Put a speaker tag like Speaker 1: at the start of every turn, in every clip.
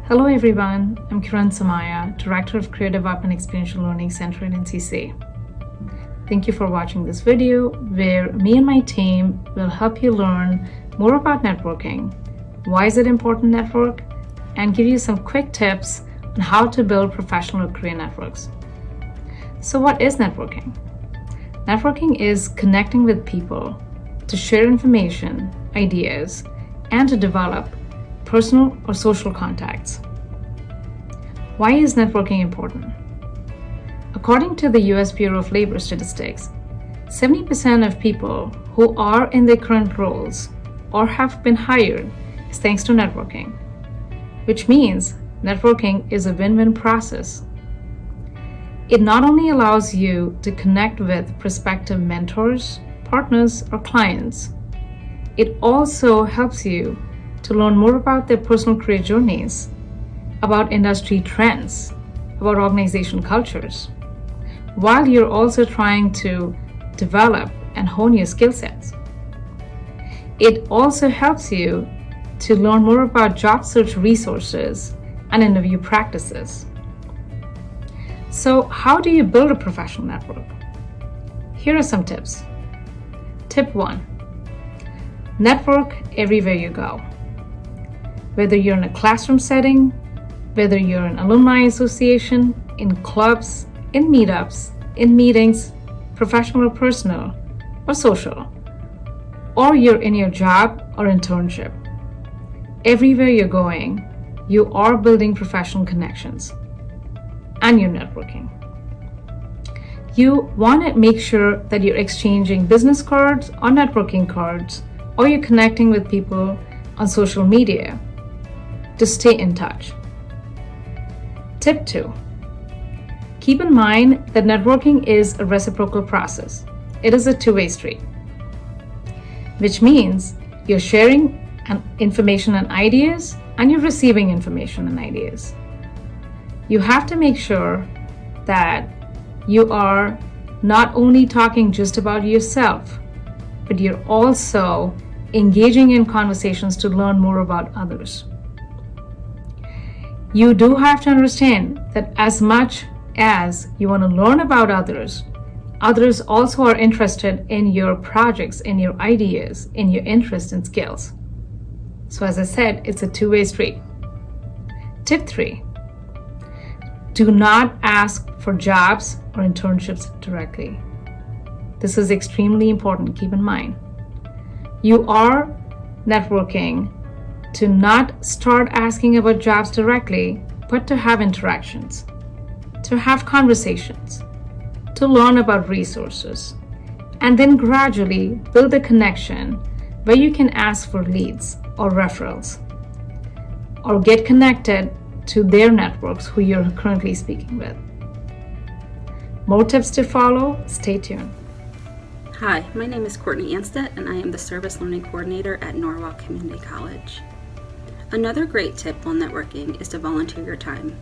Speaker 1: Hello everyone, I'm Kiran Somaya, Director of Career Development Experiential Learning Center at NCC. Thank you for watching this video where me and my team will help you learn more about networking, why is it important to network, and give you some quick tips on how to build professional career networks. So what is networking? Networking is connecting with people to share information, ideas, and to develop personal or social contacts. Why is networking important? According to the US Bureau of Labor Statistics, 70% of people who are in their current roles or have been hired is thanks to networking, which means networking is a win-win process. It not only allows you to connect with prospective mentors, partners, or clients, it also helps you to learn more about their personal career journeys, about industry trends, about organization cultures, while you're also trying to develop and hone your skill sets. It also helps you to learn more about job search resources and interview practices. So, how do you build a professional network? Here are some tips. Tip 1. Network everywhere you go. Whether you're in a classroom setting, whether you're in alumni association, in clubs, in meetups, in meetings, professional or personal, or social, or you're in your job or internship. Everywhere you're going, you are building professional connections and you're networking. You want to make sure that you're exchanging business cards or networking cards, or you're connecting with people on social media to stay in touch. Tip 2. Keep in mind that networking is a reciprocal process. It is a two-way street, which means you're sharing information and ideas, and you're receiving information and ideas. You have to make sure that you are not only talking just about yourself, but you're also engaging in conversations to learn more about others. You do have to understand that as much as you want to learn about others, others also are interested in your projects, in your ideas, in your interests and skills. So as I said, it's a two-way street. Tip 3. Do not ask for jobs or internships directly. This is extremely important, keep in mind. You are networking to not start asking about jobs directly, but to have interactions, to have conversations, to learn about resources, and then gradually build a connection where you can ask for leads or referrals, or get connected to their networks who you're currently speaking with. More tips to follow, stay tuned.
Speaker 2: Hi, my name is Courtney Anstedt, and I am the Service Learning Coordinator at Norwalk Community College. Another great tip while networking is to volunteer your time.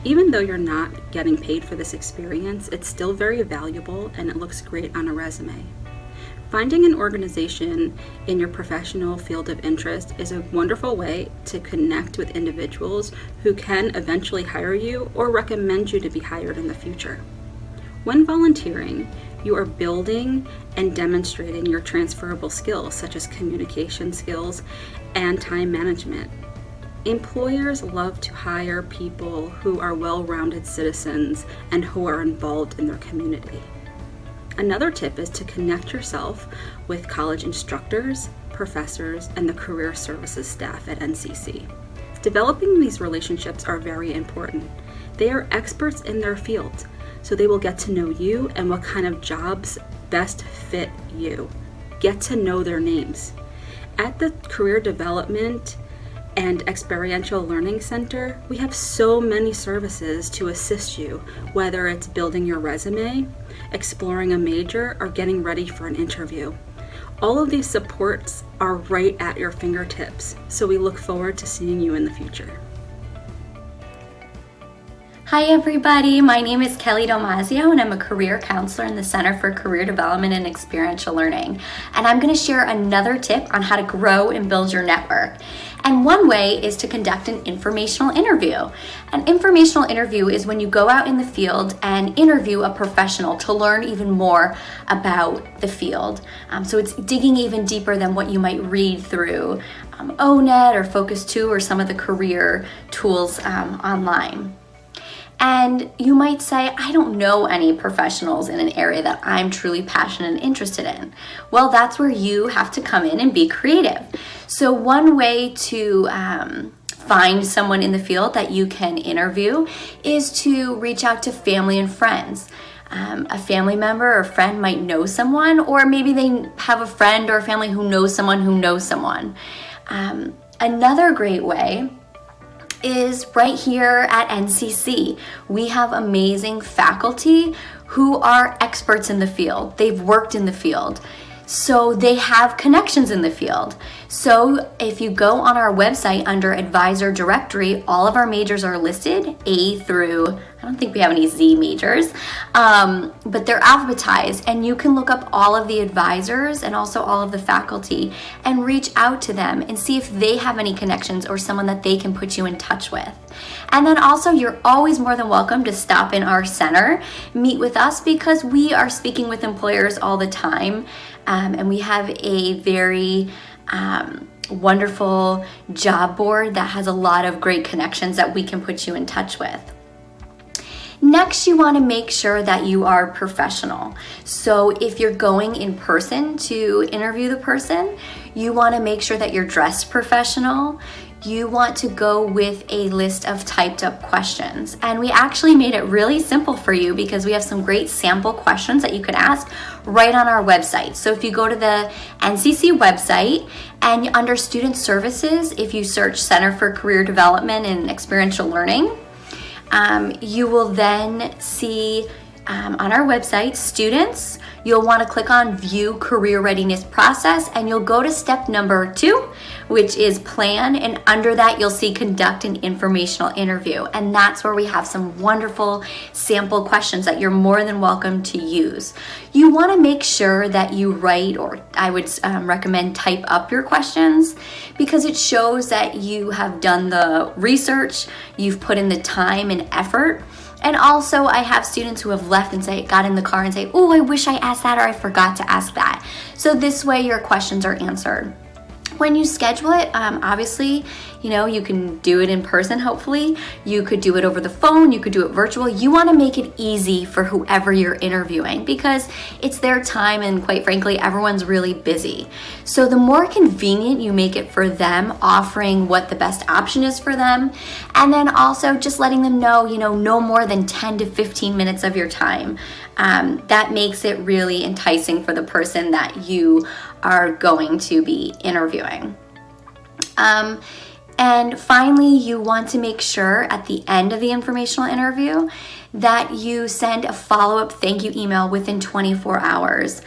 Speaker 2: Even though you're not getting paid for this experience, it's still very valuable and it looks great on a resume. Finding an organization in your professional field of interest is a wonderful way to connect with individuals who can eventually hire you or recommend you to be hired in the future. When volunteering, you are building and demonstrating your transferable skills such as communication skills and time management. Employers love to hire people who are well-rounded citizens and who are involved in their community. Another tip is to connect yourself with college instructors, professors, and the career services staff at NCC. Developing these relationships are very important. They are experts in their field, so they will get to know you and what kind of jobs best fit you. Get to know their names. At the Career Development and Experiential Learning Center, we have so many services to assist you, whether it's building your resume, exploring a major, or getting ready for an interview. All of these supports are right at your fingertips, so we look forward to seeing you in the future.
Speaker 3: Hi everybody, my name is Kelly Domazio and I'm a career counselor in the Center for Career Development and Experiential Learning. And I'm going to share another tip on how to grow and build your network. And one way is to conduct an informational interview. An informational interview is when you go out in the field and interview a professional to learn even more about the field. So it's digging even deeper than what you might read through ONET or Focus 2 or some of the career tools online. And you might say, I don't know any professionals in an area that I'm truly passionate and interested in. Well, that's where you have to come in and be creative. So one way to find someone in the field that you can interview is to reach out to family and friends. A family member or friend might know someone, or maybe they have a friend or a family who knows someone who knows someone. Another great way is right here at NCC. We have amazing faculty who are experts in the field. They've worked in the field, so they have connections in the field. So if you go on our website under advisor directory, all of our majors are listed, A through, I don't think we have any Z majors, but they're alphabetized, and you can look up all of the advisors and also all of the faculty and reach out to them and see if they have any connections or someone that they can put you in touch with. And then also, you're always more than welcome to stop in our center, meet with us, because we are speaking with employers all the time, and we have a very wonderful job board that has a lot of great connections that we can put you in touch with. Next, you want to make sure that you are professional. So if you're going in person to interview the person, you want to make sure that you're dressed professional. You want to go with a list of typed up questions. And we actually made it really simple for you because we have some great sample questions that you can ask right on our website. So if you go to the NCC website and under Student Services, if you search Center for Career Development and Experiential Learning, you will then see on our website, students, you'll want to click on View Career Readiness Process, and you'll go to step number 2, which is Plan, and under that you'll see Conduct an Informational Interview, and that's where we have some wonderful sample questions that you're more than welcome to use. You want to make sure that you write, or I would recommend type up your questions, because it shows that you have done the research, you've put in the time and effort. And also, I have students who have left and got in the car and say, oh, I wish I asked that, or I forgot to ask that. So this way your questions are answered. When you schedule it, obviously, you can do it in person, hopefully. You could do it over the phone, you could do it virtual. You want to make it easy for whoever you're interviewing because it's their time, and quite frankly, everyone's really busy. So the more convenient you make it for them, offering what the best option is for them, and then also just letting them know, no more than 10 to 15 minutes of your time. That makes it really enticing for the person that you are going to be interviewing. And finally, you want to make sure at the end of the informational interview that you send a follow-up thank you email within 24 hours.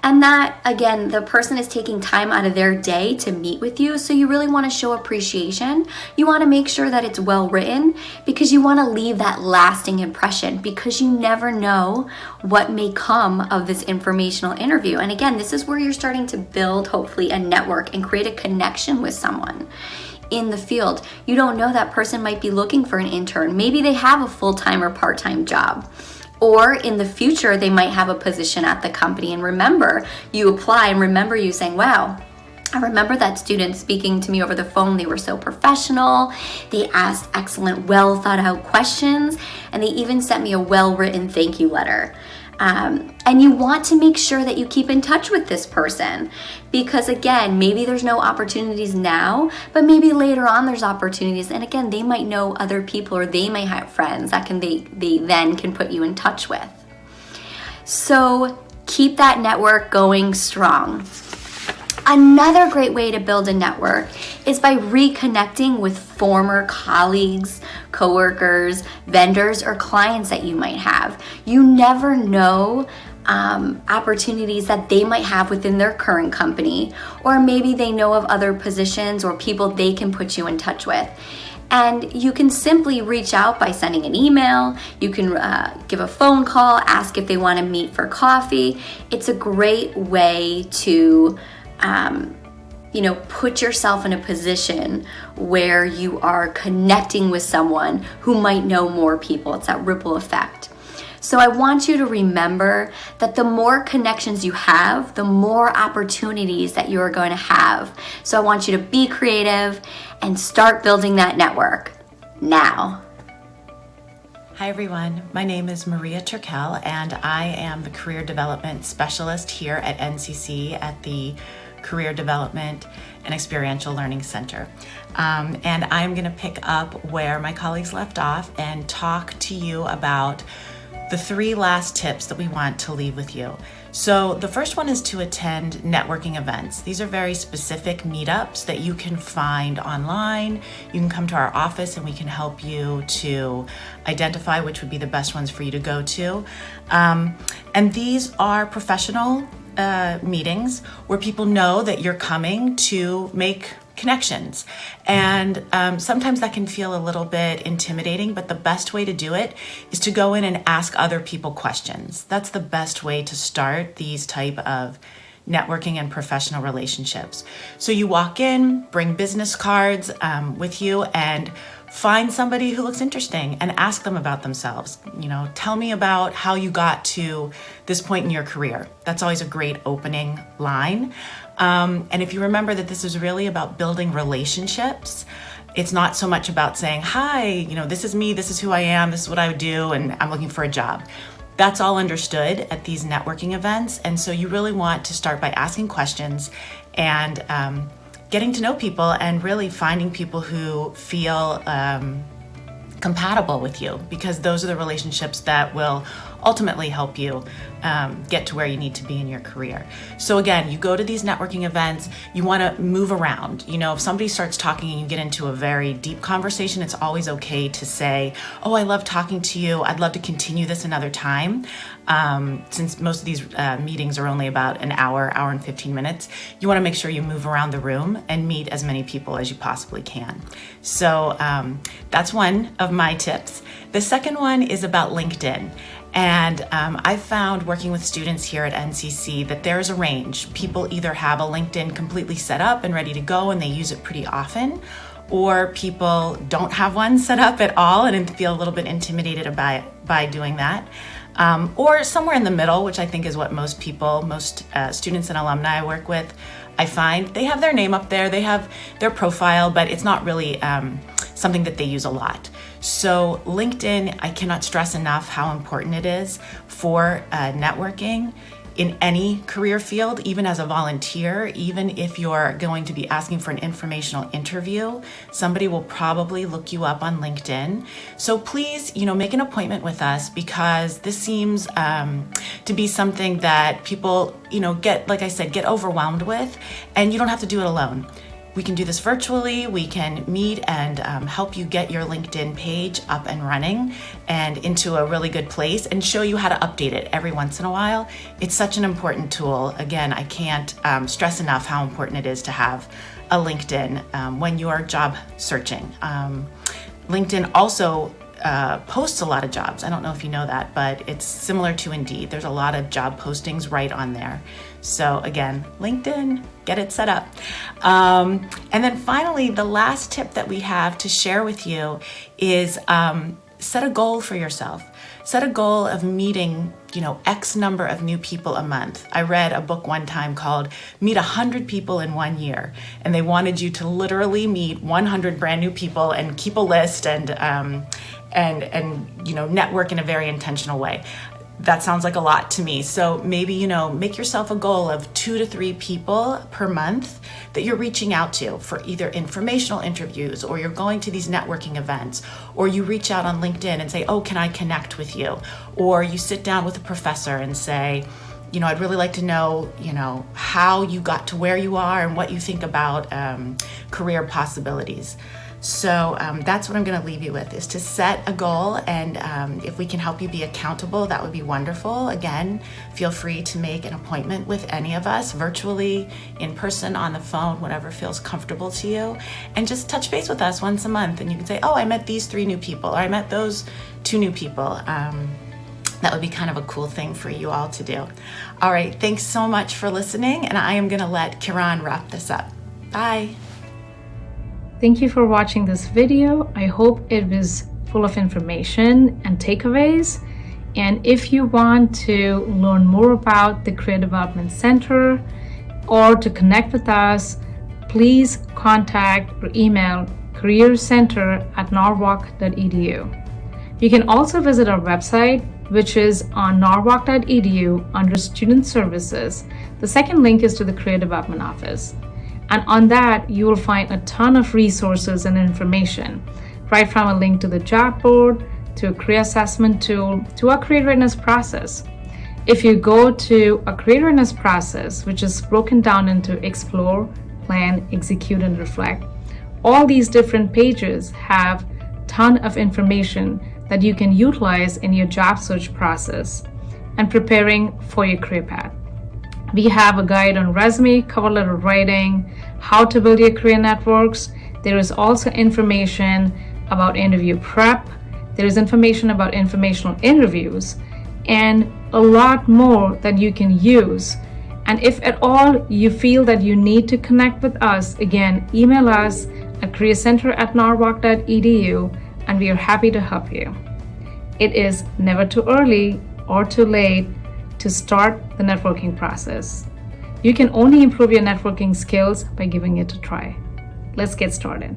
Speaker 3: And that, again, the person is taking time out of their day to meet with you, so you really want to show appreciation. You want to make sure that it's well written because you want to leave that lasting impression, because you never know what may come of this informational interview. And again, this is where you're starting to build, hopefully, a network and create a connection with someone in the field. You don't know, that person might be looking for an intern. Maybe they have a full-time or part-time job. Or in the future, they might have a position at the company. And remember, you apply and remember you saying, wow, I remember that student speaking to me over the phone. They were so professional. They asked excellent, well thought out questions. And they even sent me a well-written thank you letter. And you want to make sure that you keep in touch with this person because, again, maybe there's no opportunities now, but maybe later on there's opportunities. And again, they might know other people, or they might have friends that they then can put you in touch with. So keep that network going strong. Another great way to build a network is by reconnecting with former colleagues, coworkers, vendors, or clients that you might have. You never know opportunities that they might have within their current company, or maybe they know of other positions or people they can put you in touch with. And you can simply reach out by sending an email. You can give a phone call, ask if they want to meet for coffee. It's a great way to put yourself in a position where you are connecting with someone who might know more people. It's that ripple effect. So I want you to remember that the more connections you have, the more opportunities that you are going to have. So I want you to be creative and start building that network now.
Speaker 4: Hi everyone, my name is Maria Turkel and I am the Career Development Specialist here at NCC at the Career Development and Experiential Learning Center. And I'm going to pick up where my colleagues left off and talk to you about the 3 last tips that we want to leave with you. So the first one is to attend networking events. These are very specific meetups that you can find online. You can come to our office and we can help you to identify which would be the best ones for you to go to. And these are professional meetings where people know that you're coming to make connections. And sometimes that can feel a little bit intimidating, but the best way to do it is to go in and ask other people questions. That's the best way to start these type of networking and professional relationships. So you walk in, bring business cards with you, and find somebody who looks interesting and ask them about themselves. Tell me about how you got to this point in your career. That's always a great opening line. And if you remember that this is really about building relationships, it's not so much about saying, hi, this is me, this is who I am, this is what I would do, and I'm looking for a job. That's all understood at these networking events. And so you really want to start by asking questions and getting to know people and really finding people who feel compatible with you, because those are the relationships that will ultimately help you get to where you need to be in your career. So again, you go to these networking events, you want to move around. If somebody starts talking and you get into a very deep conversation, it's always okay to say, oh, I love talking to you. I'd love to continue this another time. Since most of these meetings are only about an hour and 15 minutes, you want to make sure you move around the room and meet as many people as you possibly can. So that's one of my tips. The second one is about LinkedIn. And I've found working with students here at NCC that there's a range. People either have a LinkedIn completely set up and ready to go and they use it pretty often, or people don't have one set up at all and feel a little bit intimidated by doing that. Or somewhere in the middle, which I think is what most students and alumni I work with, I find they have their name up there, they have their profile, but it's not really something that they use a lot. So LinkedIn, I cannot stress enough how important it is for networking in any career field, even as a volunteer. Even if you're going to be asking for an informational interview, somebody will probably look you up on LinkedIn. So please, make an appointment with us, because this seems to be something that people, get overwhelmed with, and you don't have to do it alone. We can do this virtually. We can meet and help you get your LinkedIn page up and running and into a really good place, and show you how to update it every once in a while. It's such an important tool. Again, I can't stress enough how important it is to have a LinkedIn when you are job searching. LinkedIn also posts a lot of jobs. I don't know if you know that, but it's similar to Indeed. There's a lot of job postings right on there. So again, LinkedIn, get it set up. And then finally, the last tip that we have to share with you is set a goal for yourself. Set a goal of meeting, X number of new people a month. I read a book one time called Meet 100 People in 1 Year, and they wanted you to literally meet 100 brand new people and keep a list and network in a very intentional way. That sounds like a lot to me. So maybe, make yourself a goal of 2 to 3 people per month that you're reaching out to for either informational interviews, or you're going to these networking events, or you reach out on LinkedIn and say, oh, can I connect with you? Or you sit down with a professor and say, I'd really like to know, how you got to where you are and what you think about career possibilities. So that's what I'm going to leave you with, is to set a goal, and if we can help you be accountable, that would be wonderful. Again, feel free to make an appointment with any of us, virtually, in person, on the phone, whatever feels comfortable to you, and just touch base with us once a month, and you can say, oh, I met these 3 new people, or I met those 2 new people. That would be kind of a cool thing for you all to do. All right, thanks so much for listening, and I am going to let Kiran wrap this up. Bye.
Speaker 1: Thank you for watching this video. I hope it was full of information and takeaways. And if you want to learn more about the Career Development Center or to connect with us, please contact or email careercenter@norwalk.edu. You can also visit our website, which is on norwalk.edu under Student Services. The second link is to the Career Development Office. And on that, you will find a ton of resources and information, right from a link to the job board, to a career assessment tool, to our career readiness process. If you go to a career readiness process, which is broken down into explore, plan, execute, and reflect, all these different pages have a ton of information that you can utilize in your job search process and preparing for your career path. We have a guide on resume, cover letter writing, how to build your career networks. There is also information about interview prep. There is information about informational interviews and a lot more that you can use. And if at all you feel that you need to connect with us, again, email us at careercenter@norwalk.edu and we are happy to help you. It is never too early or too late to start the networking process. You can only improve your networking skills by giving it a try. Let's get started.